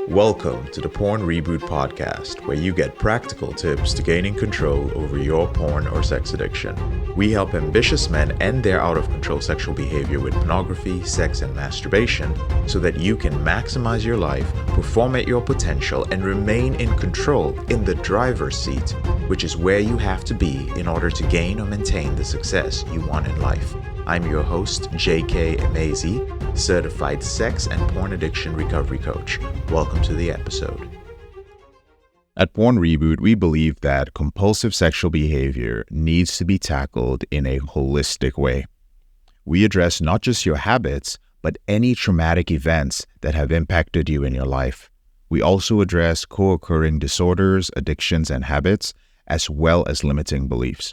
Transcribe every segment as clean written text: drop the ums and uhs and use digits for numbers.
Welcome to the Porn Reboot podcast, where you get practical tips to gaining control over your porn or sex addiction. We help ambitious men end their out-of-control sexual behavior with pornography, sex, and masturbation so that you can maximize your life, perform at your potential, and remain in control in the driver's seat, which is where you have to be in order to gain or maintain the success you want in life. I'm your host, J.K. Amazi, certified sex and porn addiction recovery coach. Welcome to the episode. At Porn Reboot, we believe that compulsive sexual behavior needs to be tackled in a holistic way. We address not just your habits, but any traumatic events that have impacted you in your life. We also address co-occurring disorders, addictions, and habits, as well as limiting beliefs.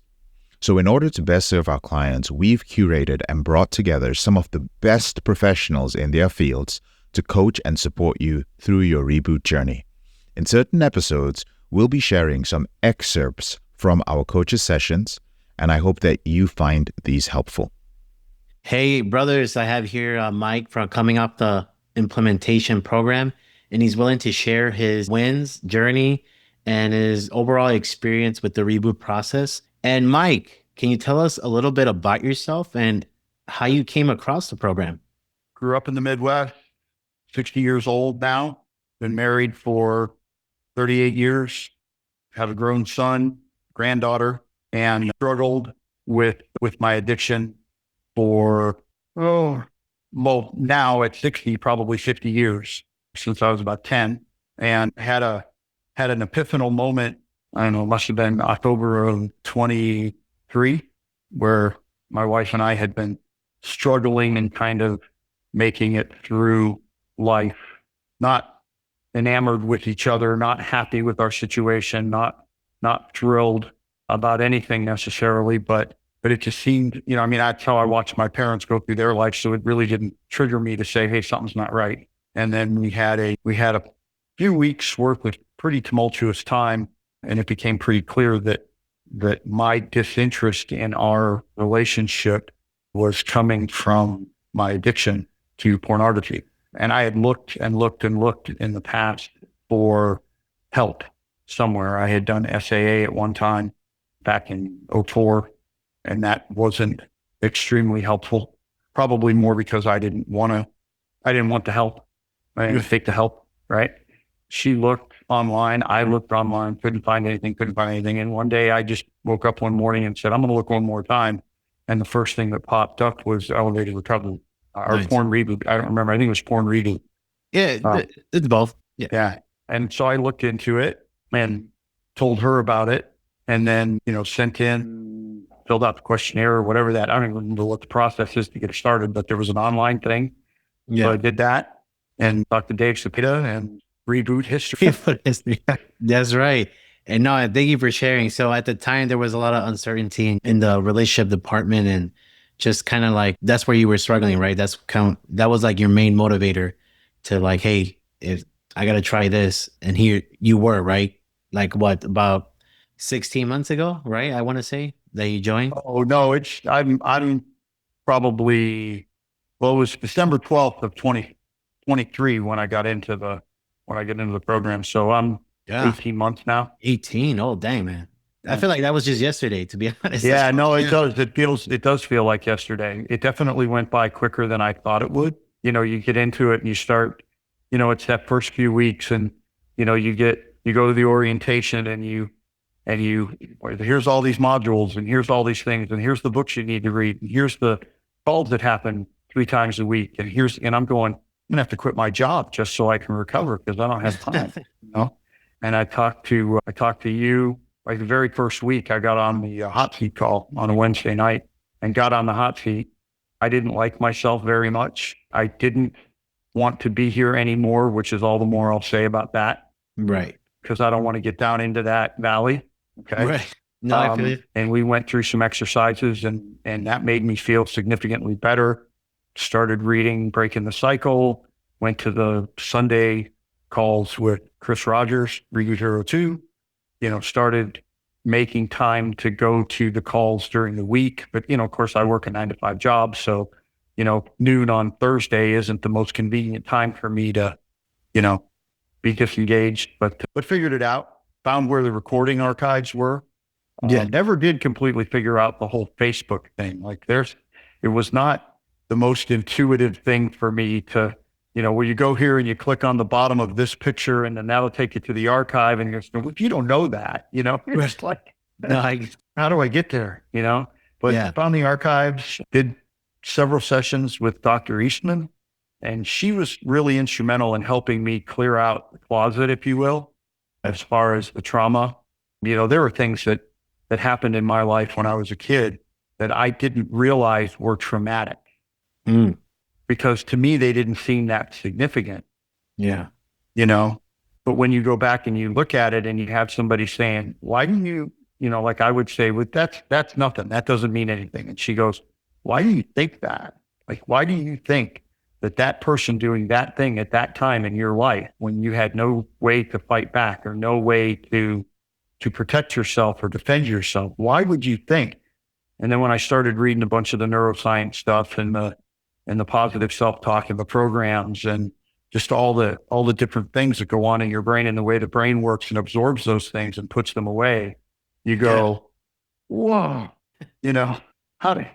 So in order to best serve our clients, we've curated and brought together some of the best professionals in their fields to coach and support you through your reboot journey. In certain episodes, we'll be sharing some excerpts from our coaches' sessions, and I hope that you find these helpful. Hey, brothers, I have here Mike from coming off the implementation program, and he's willing to share his wins, journey, and his overall experience with the reboot process. And Mike, can you tell us a little bit about yourself and how you came across the program? Grew up in the Midwest, 60 years old now, been married for 38 years, have a grown son, granddaughter, and struggled with my addiction for, now at 60, probably 50 years since I was about 10, and had an epiphanal moment. I don't know, it must have been October of 23, where my wife and I had been struggling and kind of making it through life, not enamored with each other, not happy with our situation, not thrilled about anything necessarily, but it just seemed, that's how I watched my parents go through their life. So it really didn't trigger me to say, hey, something's not right. And then we had a few weeks worth of pretty tumultuous time. And it became pretty clear that my disinterest in our relationship was coming from my addiction to pornography. And I had looked and looked and looked in the past for help somewhere. I had done SAA at one time back in 2004, and that wasn't extremely helpful. Probably more because I didn't want the help. I didn't take the help, right? She looked online. I looked online, couldn't find anything. And one day I just woke up one morning and said, I'm going to look one more time. And the first thing that popped up was elevated recovery or nice. Porn Reboot. I don't remember. I think it was Porn Reboot. Yeah, it's both. Yeah. And so I looked into it and told her about it, and then, sent in, filled out the questionnaire or whatever that. I don't even remember what the process is to get it started, but there was an online thing. Yeah. So I did that and talked to Dave Cepeda and Reboot history. That's right. And no, thank you for sharing. So at the time, there was a lot of uncertainty in the relationship department, and just kind of like, that's where you were struggling, right? That was like your main motivator to like, hey, if I got to try this. And here you were, right? Like what, about 16 months ago, right? I want to say that you joined. Oh no, I'm probably, it was December 12th of 2023 when I got into the program. So I'm 18 months now. 18. Oh, dang, man. I feel like that was just yesterday, to be honest. Yeah, no, it does. It does feel like yesterday. It definitely went by quicker than I thought it would. You get into it and you start, it's that first few weeks, and, you go to the orientation and you, here's all these modules and here's all these things and here's the books you need to read and here's the calls that happen 3 times a week. And I'm going, I'm going to have to quit my job just so I can recover because I don't have time, And I talked to you like the very first week. I got on the hot seat call on a Wednesday night and got on the hot seat. I didn't like myself very much. I didn't want to be here anymore, which is all the more I'll say about that. Right. Because I don't want to get down into that valley. Okay. Right. No, I feel it. And we went through some exercises and that made me feel significantly better. Started reading Breaking the Cycle, went to the Sunday calls with Chris Rogers, Reboot 02, started making time to go to the calls during the week. But, of course I work a 9-to-5 job. So, noon on Thursday isn't the most convenient time for me to, be disengaged, but figured it out, found where the recording archives were. Never did completely figure out the whole Facebook thing. Like it was not the most intuitive thing for me to, where you go here and you click on the bottom of this picture and then that'll take you to the archive. And you're well, if you don't know that, it's like, how do I get there? But found the archives, did several sessions with Dr. Eastman, and she was really instrumental in helping me clear out the closet, if you will, as far as the trauma. There were things that happened in my life when I was a kid that I didn't realize were traumatic because to me, they didn't seem that significant. Yeah. But when you go back and you look at it and you have somebody saying, why do you, like I would say, well, that's nothing. That doesn't mean anything. And she goes, why do you think that? Like, why do you think that person doing that thing at that time in your life when you had no way to fight back or no way to protect yourself or defend yourself, why would you think? And then when I started reading a bunch of the neuroscience stuff and the positive self-talk and the programs and just all the different things that go on in your brain and the way the brain works and absorbs those things and puts them away, you go, whoa, how do,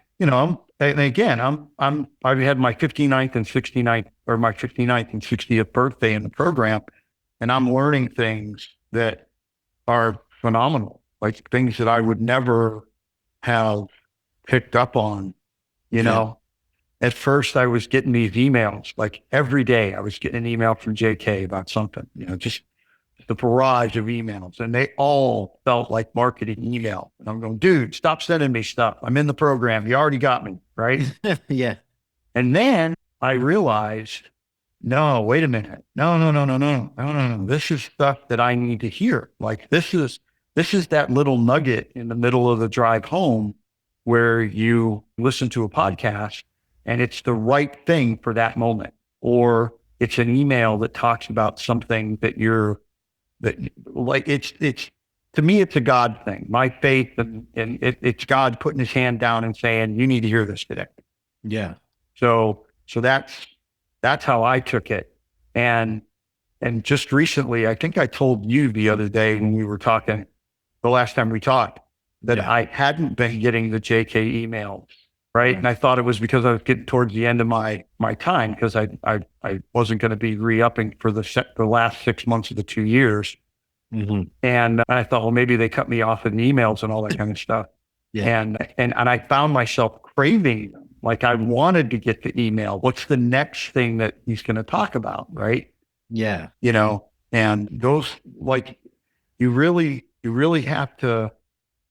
and again, I've had my 59th and 69th or my 59th and 60th birthday in the program, and I'm learning things that are phenomenal, like things that I would never have picked up on, At first I was getting these emails, like every day I was getting an email from JK about something, just the barrage of emails, and they all felt like marketing email. And I'm going, dude, stop sending me stuff. I'm in the program. You already got me, right? Yeah. And then I realized, no, wait a minute. No. This is stuff that I need to hear. Like this is that little nugget in the middle of the drive home where you listen to a podcast and it's the right thing for that moment. Or it's an email that talks about something that it's to me, it's a God thing. My faith and it's God putting his hand down and saying, you need to hear this today. Yeah. So that's how I took it. And just recently, I think I told you the other day when we were talking, the last time we talked, that I hadn't been getting the JK emails, right? And I thought it was because I was getting towards the end of my time because I wasn't going to be re-upping for the last 6 months of the 2 years. Mm-hmm. And I thought, well, maybe they cut me off in emails and all that kind of stuff. Yeah. And I found myself craving them. Like I wanted to get the email. What's the next thing that he's going to talk about? Right. Yeah. And those, like, you really have to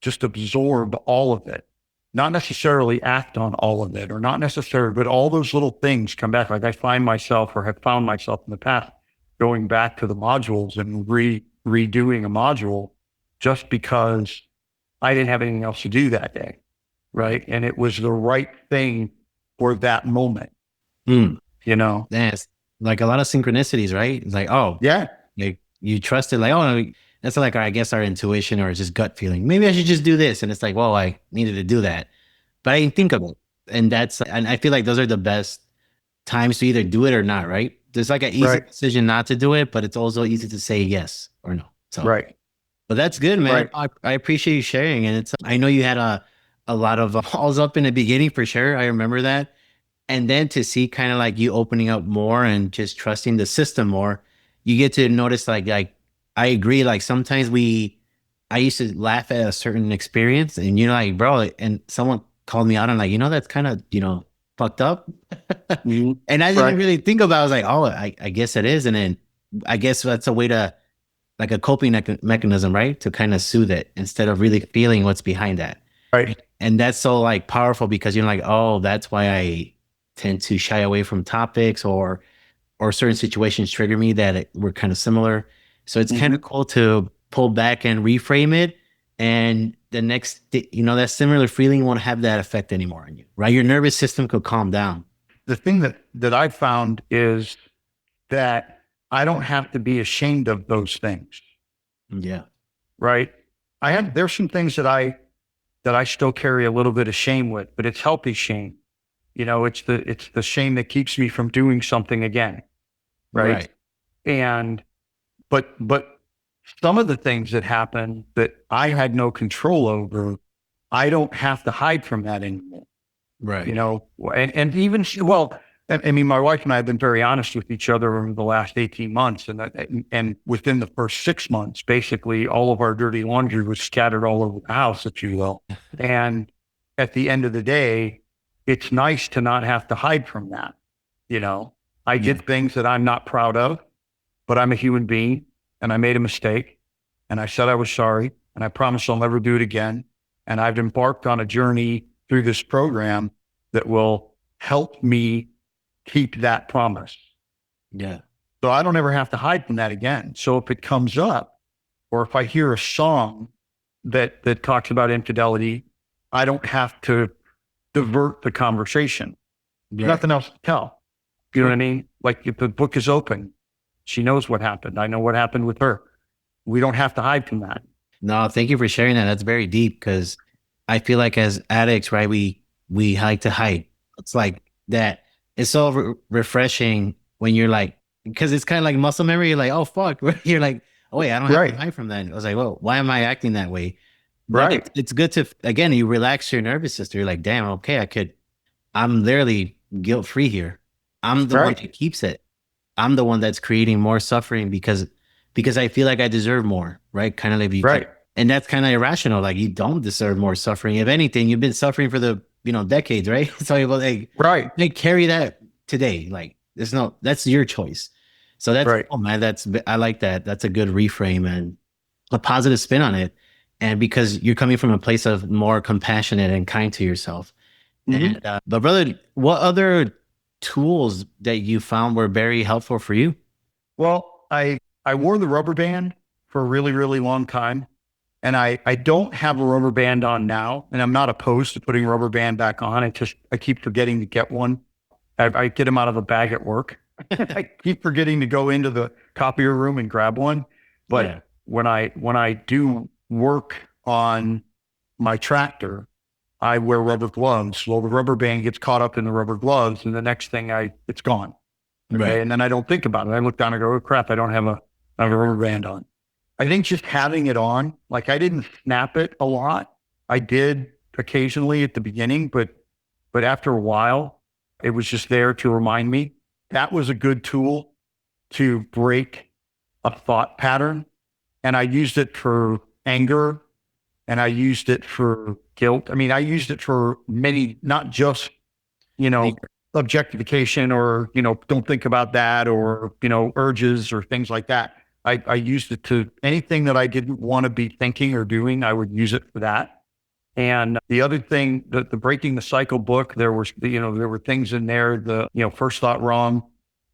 just absorb all of it, not necessarily act on all of it or not necessarily, but all those little things come back. Like I find myself or have found myself in the past going back to the modules and redoing a module just because I didn't have anything else to do that day. Right. And it was the right thing for that moment. That's like a lot of synchronicities, right? It's like, oh, yeah. Like you trust it, like, oh, that's like, I guess our intuition or just gut feeling. Maybe I should just do this. And it's like, well, I needed to do that, but I didn't think of it. And I feel like those are the best times to either do it or not, right? There's like an easy decision not to do it, but it's also easy to say yes or no. So, right. But that's good, man. Right. I appreciate you sharing. And I know you had a lot of balls up in the beginning for sure. I remember that. And then to see kind of like you opening up more and just trusting the system more, you get to notice like I agree. Like sometimes I used to laugh at a certain experience and like, bro, and someone called me out on like, that's kind of, fucked up. And I didn't really think about it. I was like, oh, I guess it is. And then I guess that's a way to, like a coping mechanism, right? To kind of soothe it instead of really feeling what's behind that. Right. And that's so like powerful because you're like, oh, that's why I tend to shy away from topics or certain situations trigger me that were kind of similar. So it's kind of cool to pull back and reframe it. And the next, that similar feeling won't have that effect anymore on you, right? Your nervous system could calm down. The thing that I found is that I don't have to be ashamed of those things. Yeah. Right. There's some things that I still carry a little bit of shame with, but it's healthy shame. It's the shame that keeps me from doing something again. Right. And but some of the things that happen that I had no control over, I don't have to hide from that anymore. Right. And even, well, I mean, my wife and I have been very honest with each other over the last 18 months. And within the first 6 months, basically all of our dirty laundry was scattered all over the house, if you will. And at the end of the day, it's nice to not have to hide from that. I did things that I'm not proud of, but I'm a human being and I made a mistake and I said I was sorry and I promise I'll never do it again. And I've embarked on a journey through this program that will help me keep that promise. Yeah. So I don't ever have to hide from that again. So if it comes up or if I hear a song that talks about infidelity, I don't have to divert the conversation. There's nothing else to tell. You know what I mean? Like if the book is open, she knows what happened. I know what happened with her. We don't have to hide from that. No, thank you for sharing that. That's very deep because I feel like as addicts, right, we like to hide. It's like that. It's so refreshing when you're like, because it's kind of like muscle memory. You're like, oh, fuck. You're like, oh, wait, I don't have to hide from that. I was like, well, why am I acting that way? But it's good to, again, you relax your nervous system. You're like, damn, okay, I'm literally guilt-free here. I'm the one that keeps it. I'm the one that's creating more suffering because I feel like I deserve more, right? Kind of like and that's kind of irrational. Like you don't deserve more suffering. If anything, you've been suffering for the decades, right? So you're like, they carry that today. Like that's your choice. So that's oh man, I like that. That's a good reframe and a positive spin on it. And because you're coming from a place of more compassionate and kind to yourself. Mm-hmm. And, but brother, what other tools that you found were very helpful for you? Well, I wore the rubber band for a really, really long time. And I don't have a rubber band on now. And I'm not opposed to putting a rubber band back on. I keep forgetting to get one. I get them out of a bag at work. I keep forgetting to go into the copier room and grab one. But when I do work on my tractor, I wear rubber gloves. Well, the rubber band gets caught up in the rubber gloves, and the next thing it's gone. Okay? Right. And then I don't think about it. I look down and go, oh crap, I don't have a rubber band on. I think just having it on, like I didn't snap it a lot. I did occasionally at the beginning, but after a while, it was just there to remind me. That was a good tool to break a thought pattern. And I used it for anger and I used it for guilt. I mean, I used it for many, not just, objectification or, don't think about that or, urges or things like that. I used it to anything that I didn't want to be thinking or doing. I would use it for that. And the other thing, the Breaking the Cycle book, there were things in there, First Thought Wrong,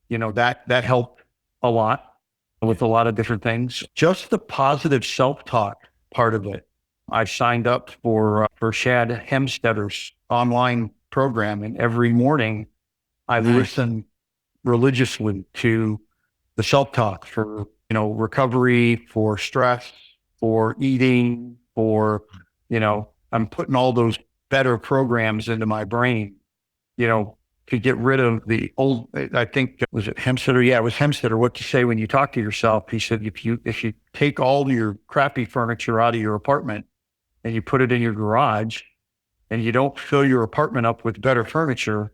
that helped a lot with a lot of different things. Just the positive self-talk part of it. I signed up for Shad Hemstetter's online program, and every morning I listen religiously to the self-talk for, recovery, for stress, for eating, for, I'm putting all those better programs into my brain, to get rid of the old, I think, was it Hemstetter? Yeah, it was Hemstetter. What to say when you talk to yourself? He said, if you take all your crappy furniture out of your apartment and you put it in your garage and you don't fill your apartment up with better furniture,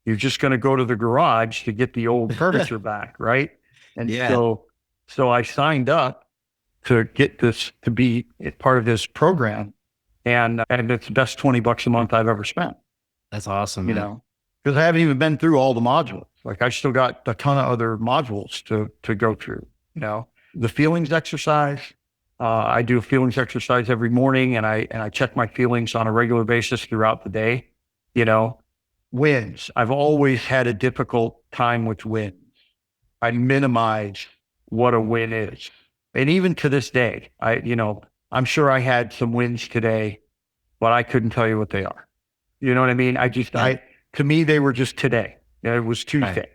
you're just going to go to the garage to get the old furniture back. Right. And so I signed up to get this, to be part of this program. And it's the best $20 a month I've ever spent. That's awesome. Because I haven't even been through all the modules. Like I still got a ton of other modules to go through, the feelings exercise. I do a feelings exercise every morning and I check my feelings on a regular basis throughout the day. Wins. I've always had a difficult time with wins. I minimize what a win is. And even to this day, I'm sure I had some wins today, but I couldn't tell you what they are. You know what I mean? To me, they were just today. It was Tuesday.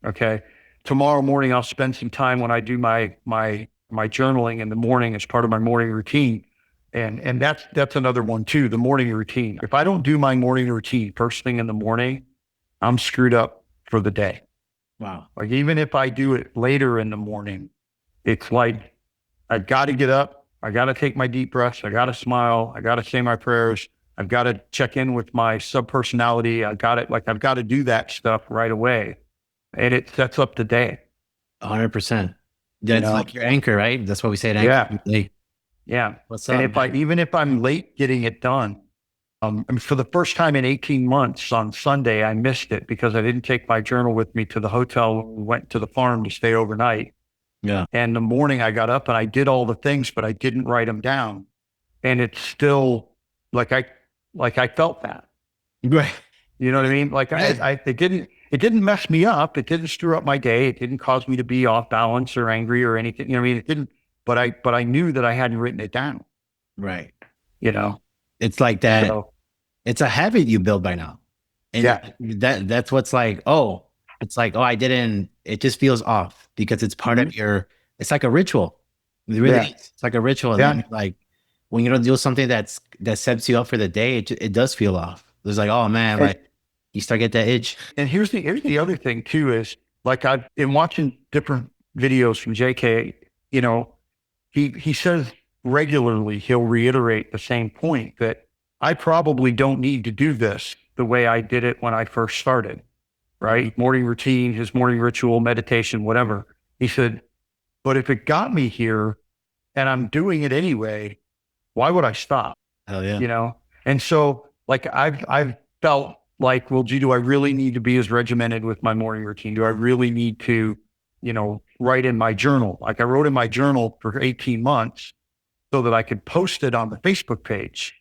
Right. Okay. Tomorrow morning, I'll spend some time when I do my journaling in the morning as part of my morning routine. And that's another one too, the morning routine. If I don't do my morning routine first thing in the morning, I'm screwed up for the day. Wow. Like even if I do it later in the morning, It's like, I got to get up. I got to take my deep breaths. I got to smile. I got to say my prayers. I've got to check in with my subpersonality. I've got to do that stuff right away. And it sets up the day. 100%. That's like your anchor, right? That's what we say. Yeah. Like, yeah. What's up? And even if I'm late getting it done, I mean, for the first time in 18 months on Sunday, I missed it because I didn't take my journal with me to the hotel. We went to the farm to stay overnight. Yeah. And the morning I got up and I did all the things, but I didn't write them down. And it's still like I felt that. Right. You know what I mean? Like it didn't mess me up. It didn't screw up my day. It didn't cause me to be off balance or angry or anything. You know what I mean? It didn't, but I knew that I hadn't written it down. Right. You know, it's like that. So, it's a habit you build by now. And that's what's like, it's like, I didn't, it just feels off because it's part of your, it's like a ritual. It really is. It's like a ritual. And then, like when you don't do something that sets you up for the day, it does feel off. It's like, oh man, like you start get that itch. And here's the other thing too, is like I've been watching different videos from JK, you know, he says regularly, he'll reiterate the same point that I probably don't need to do this the way I did it when I first started, right? Morning routine, his morning ritual, meditation, whatever. He said, but if it got me here and I'm doing it anyway, why would I stop? Hell yeah. You know? And so like I've felt like, well, gee, do I really need to be as regimented with my morning routine? Do I really need to, you know, write in my journal? Like I wrote in my journal for 18 months so that I could post it on the Facebook page.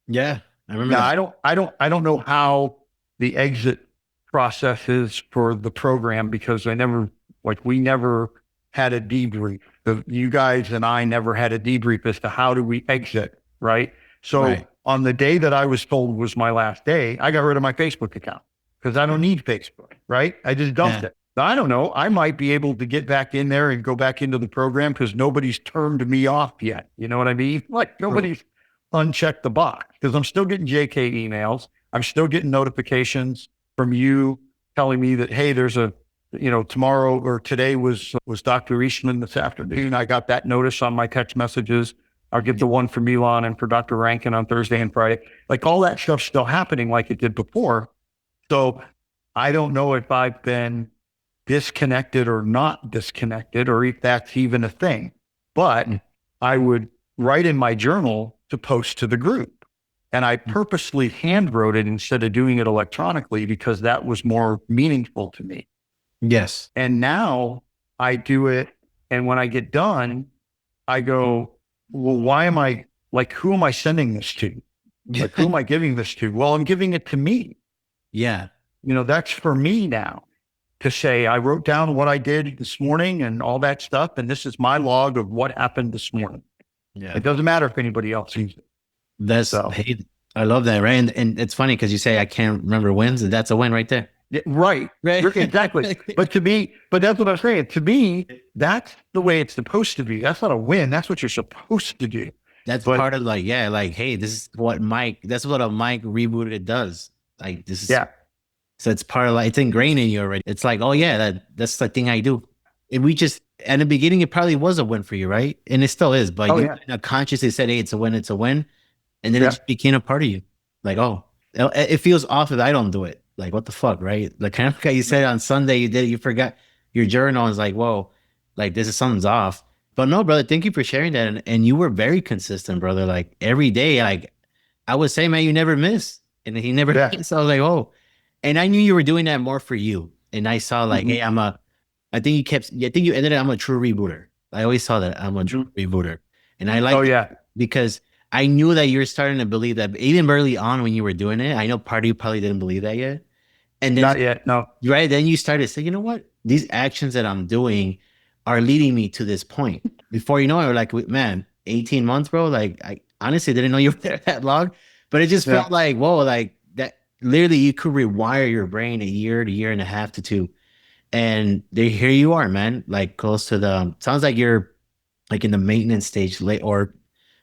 Yeah. I remember. Now, I don't know how the exit process is for the program because we never had a debrief. You guys and I never had a debrief as to how do we exit, right? So on the day that I was told was my last day, I got rid of my Facebook account because I don't need Facebook, right? I just dumped it. Now, I don't know. I might be able to get back in there and go back into the program because nobody's turned me off yet. You know what I mean? Like nobody's unchecked the box because I'm still getting JK emails. I'm still getting notifications from you telling me that, hey, there's a, you know, tomorrow or today was Dr. Eastman this afternoon. I got that notice on my text messages. I'll get the one for Milan and for Dr. Rankin on Thursday and Friday. Like all that stuff's still happening like it did before. So I don't know if I've been disconnected or not disconnected or if that's even a thing. But I would write in my journal to post to the group. And I purposely hand wrote it instead of doing it electronically because that was more meaningful to me. Yes. And now I do it. And when I get done, I go, well, who am I sending this to? Like, who am I giving this to? Well, I'm giving it to me. Yeah. You know, that's for me now to say, I wrote down what I did this morning and all that stuff. And this is my log of what happened this morning. Yeah. It doesn't matter if anybody else sees it. Hey, I love that. Right. And it's funny because you say, I can't remember wins, and that's a win right there. Yeah, right. Exactly. But that's what I'm saying. To me, that's the way it's supposed to be. That's not a win. That's what you're supposed to do. That's part of like, hey, this is what that's what a Mike Rebooted does. Like this is, so it's part of like, it's ingrained in you already. It's like, oh yeah, that's the thing I do. And we just, in the beginning, it probably was a win for you, right? And it still is, but you consciously said, hey, it's a win. And then it just became a part of you. Like, oh, it feels off if I don't do it. Like, what the fuck, right? Like, kind of like you said on Sunday, you forgot your journal. And it's like, whoa, like something's off. But no, brother, thank you for sharing that. And you were very consistent, brother. Like every day, like I would say, man, you never miss. And he never missed. So I was like, oh. And I knew you were doing that more for you. And I saw like, hey, I think you ended up, I'm a true rebooter. I always saw that I'm a true rebooter. And I like because I knew that you were starting to believe that even early on when you were doing it. I know part of you probably didn't believe that yet. And then, not yet, no. Right. Then you started to say, you know what? These actions that I'm doing are leading me to this point. Before you know it, you're like, man, 18 months, bro. Like, I honestly didn't know you were there that long. But it just felt like, whoa, like that literally you could rewire your brain a year and a half to 2. And here you are, man, like close to sounds like you're like in the maintenance stage late or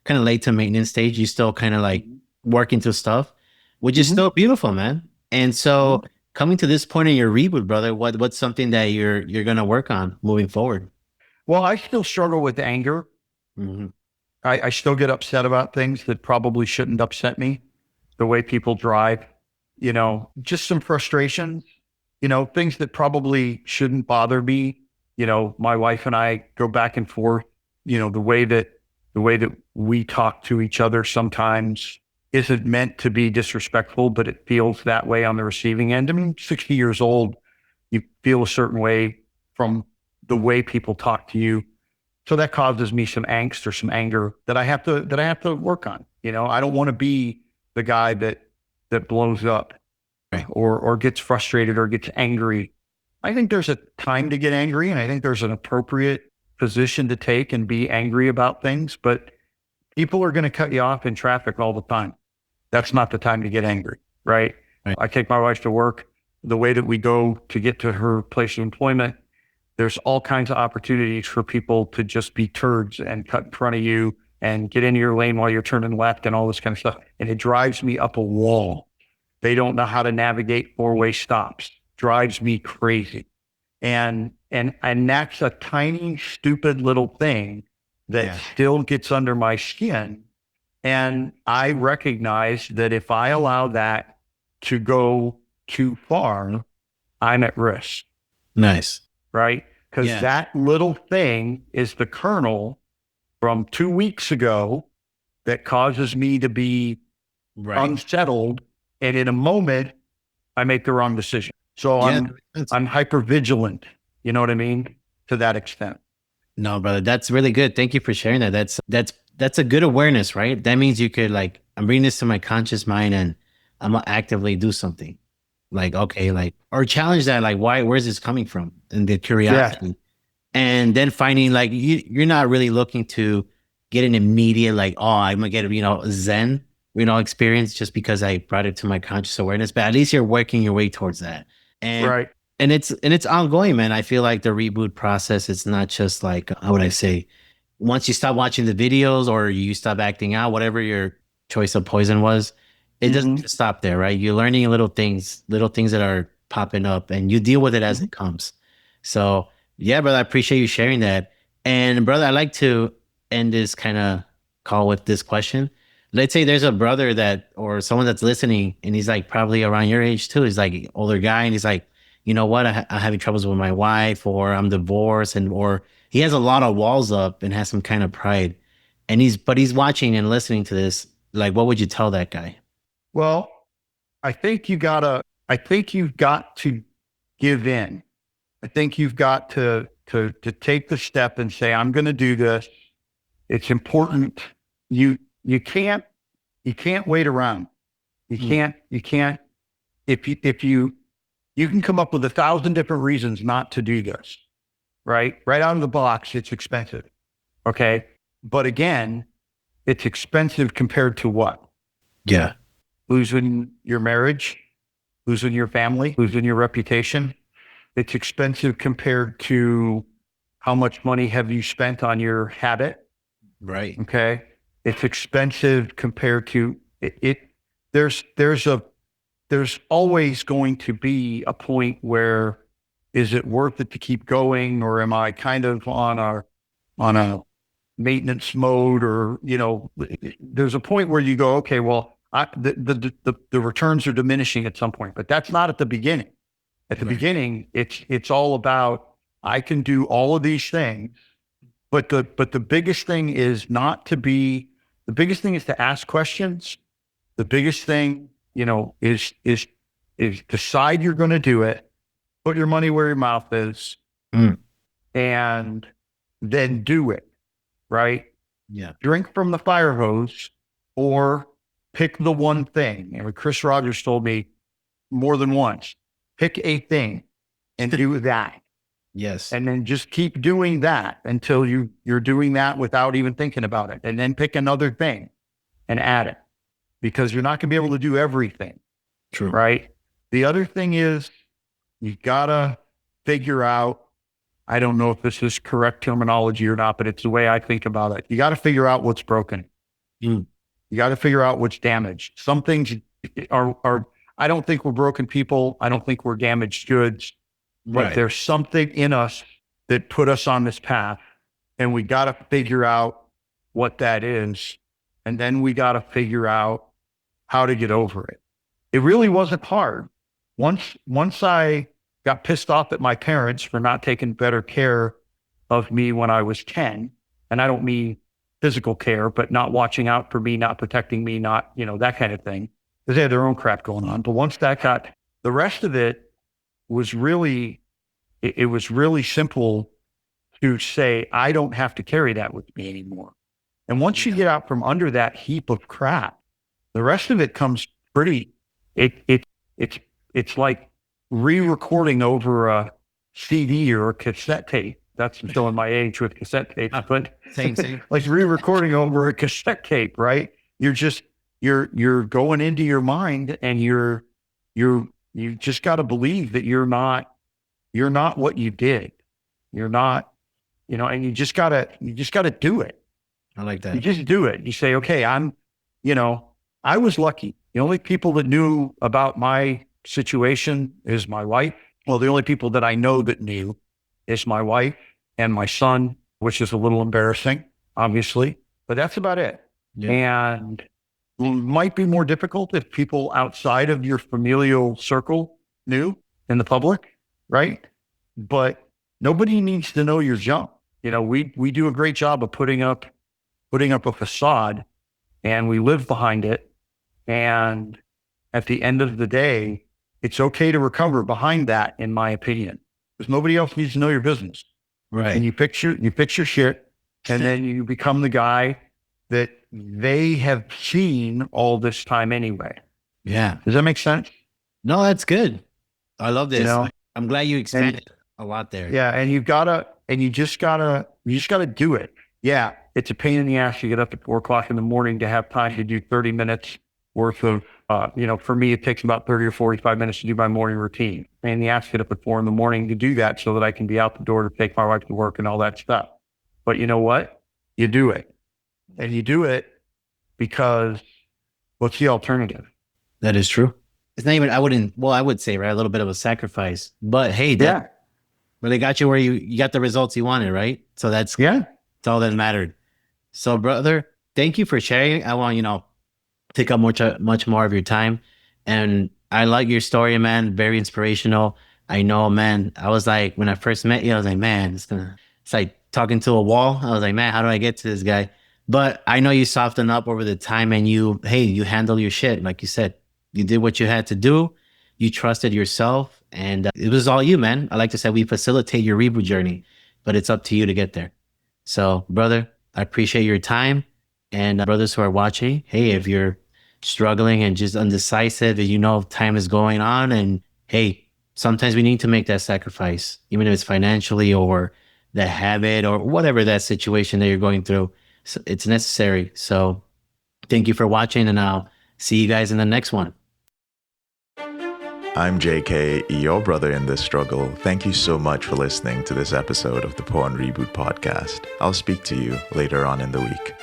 kind of late to maintenance stage. You still kind of like working through stuff, which is still beautiful, man. And so coming to this point in your reboot, brother, what's something that you're going to work on moving forward? Well, I still struggle with anger. Mm-hmm. I still get upset about things that probably shouldn't upset me. The way people drive, just some frustrations, things that probably shouldn't bother me. My wife and I go back and forth, the way that we talk to each other sometimes isn't meant to be disrespectful, but it feels that way on the receiving end. I mean, 60 years old, you feel a certain way from the way people talk to you. So that causes me some angst or some anger that I have to work on. I don't want to be the guy that blows up, Right. or gets frustrated or gets angry. I think there's a time to get angry, and I think there's an appropriate position to take and be angry about things, but people are going to cut you off in traffic all the time. That's not the time to get angry, right? Right. I take my wife to work. The way that we go to get to her place of employment, there's all kinds of opportunities for people to just be turds and cut in front of you and get into your lane while you're turning left and all this kind of stuff. And it drives me up a wall. They don't know how to navigate four-way stops. Drives me crazy. And that's a tiny, stupid little thing that still gets under my skin. And I recognize that if I allow that to go too far, I'm at risk. Nice. Right? Because that little thing is the kernel from 2 weeks ago that causes me to be unsettled. And in a moment, I make the wrong decision. So I'm hyper vigilant. You know what I mean? To that extent. No, brother, that's really good. Thank you for sharing that. That's a good awareness, right? That means you could I'm bringing this to my conscious mind and I'm gonna actively do something. Or challenge that, where's this coming from? And the curiosity. Yeah. And then finding you're not really looking to get an immediate, I'm gonna get, Zen, experience just because I brought it to my conscious awareness, but at least you're working your way towards that. And and it's ongoing, man. I feel like the reboot process, it's not just how would I say, once you stop watching the videos or you stop acting out, whatever your choice of poison was, it doesn't stop there, right? You're learning little things that are popping up and you deal with it as it comes. So yeah, brother, I appreciate you sharing that. And brother, I like to end this kind of call with this question. Let's say there's a brother or someone that's listening and he's probably around your age too. He's older guy and he's you know what? I'm having troubles with my wife, or I'm divorced, or he has a lot of walls up and has some kind of pride. And he's watching and listening to this. What would you tell that guy? Well, I think you've got to give in. I think you've got to take the step and say, I'm going to do this. It's important. You can't wait around. You can't, you can come up with 1,000 different reasons not to do this, right? Right out of the box, it's expensive. Okay. But again, it's expensive compared to what? Yeah. Losing your marriage, losing your family, losing your reputation. It's expensive compared to how much money have you spent on your habit. Right. Okay. It's expensive compared to it. There's always going to be a point where, is it worth it to keep going, or am I kind of on a maintenance mode, or there's a point where you go, okay, well, the returns are diminishing at some point, but that's not at the beginning. At the beginning, it's all about, I can do all of these things, but the biggest thing is the biggest thing is to ask questions. The biggest thing, is decide you're going to do it, put your money where your mouth is, and then do it, right? Yeah. Drink from the fire hose, or pick the one thing. And Chris Rogers told me more than once, pick a thing and do that. Yes. And then just keep doing that until you're doing that without even thinking about it. And then pick another thing and add it, because you're not going to be able to do everything. True. Right. The other thing is, you got to figure out, I don't know if this is correct terminology or not, but it's the way I think about it. You got to figure out what's broken. You got to figure out what's damaged. Some things are, I don't think we're broken people. I don't think we're damaged goods, but there's something in us that put us on this path And we got to figure out what that is. And then we got to figure out how to get over it. It really wasn't hard. Once I got pissed off at my parents for not taking better care of me when I was 10, and I don't mean physical care, but not watching out for me, not protecting me, not, that kind of thing, because they had their own crap going on. But once that got, the rest of it was really, it was really simple to say, I don't have to carry that with me anymore. And once you get out from under that heap of crap, the rest of it comes pretty, it's like re-recording over a CD or a cassette tape. That's showing my age with cassette tapes, but Same. like re-recording over a cassette tape, right? You're going into your mind, and you just got to believe that you're not what you did. You're not, and you just gotta do it. I like that. You just do it. You say, okay, I was lucky. The only people that knew about my situation is my wife. Well, the only people that I know that knew is my wife and my son, which is a little embarrassing, obviously, but that's about it. Yeah. And it might be more difficult if people outside of your familial circle knew in the public, right? But nobody needs to know your junk. We do a great job of putting up a facade, and we live behind it. And at the end of the day, it's okay to recover behind that, in my opinion, because nobody else needs to know your business. Right. And you fix your shit, and then you become the guy that they have seen all this time anyway. Yeah. Does that make sense? No, that's good. I love this. You know? I'm glad you expanded a lot there. Yeah. And you just gotta do it. Yeah. It's a pain in the ass. You get up at 4 o'clock in the morning to have time to do 30 minutes worth of, for me, it takes about 30 or 45 minutes to do my morning routine. Pain in the ass to get up at 4 in the morning to do that so that I can be out the door to take my wife to work and all that stuff. But you know what? You do it. And you do it because what's the alternative? That is true. It's not even, I would say, right, a little bit of a sacrifice. But hey, but it got you where you got the results you wanted, right? So that's all that mattered. So, brother, thank you for sharing. I want, take up much more of your time. And I like your story, man. Very inspirational. I know, man. I was like, when I first met you, I was like, man, it's like talking to a wall. I was like, man, how do I get to this guy? But I know you softened up over the time, and you handle your shit. Like you said, you did what you had to do. You trusted yourself, and it was all you, man. I like to say we facilitate your reboot journey, but it's up to you to get there. So, brother, I appreciate your time. And brothers who are watching, hey, if you're struggling and just undecisive, and time is going on, and hey, sometimes we need to make that sacrifice, even if it's financially or the habit or whatever that situation that you're going through. So it's necessary. So thank you for watching, and I'll see you guys in the next one. I'm JK, your brother in this struggle. Thank you so much for listening to this episode of the Porn Reboot podcast. I'll speak to you later on in the week.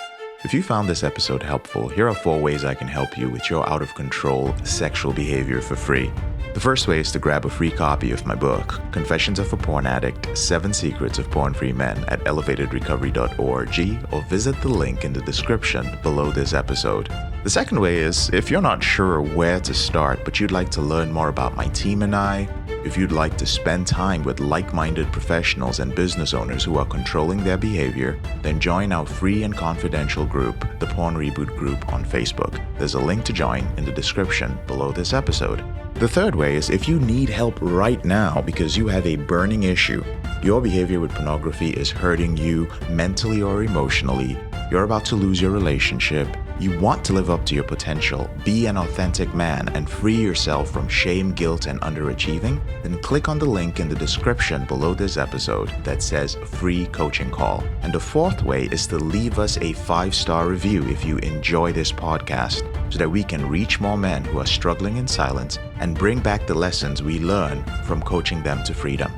If you found this episode helpful, here are 4 ways I can help you with your out of control sexual behavior for free. The first way is to grab a free copy of my book, Confessions of a Porn Addict, 7 Secrets of Porn-Free Men at elevatedrecovery.org, or visit the link in the description below this episode. The second way is, if you're not sure where to start, but you'd like to learn more about my team and I, if you'd like to spend time with like-minded professionals and business owners who are controlling their behavior, then join our free and confidential group, the Porn Reboot Group on Facebook. There's a link to join in the description below this episode. The third way is, if you need help right now because you have a burning issue, your behavior with pornography is hurting you mentally or emotionally, you're about to lose your relationship, you want to live up to your potential, be an authentic man, and free yourself from shame, guilt, and underachieving, then click on the link in the description below this episode that says free coaching call. And the fourth way is to leave us a 5-star review if you enjoy this podcast, so that we can reach more men who are struggling in silence and bring back the lessons we learn from coaching them to freedom.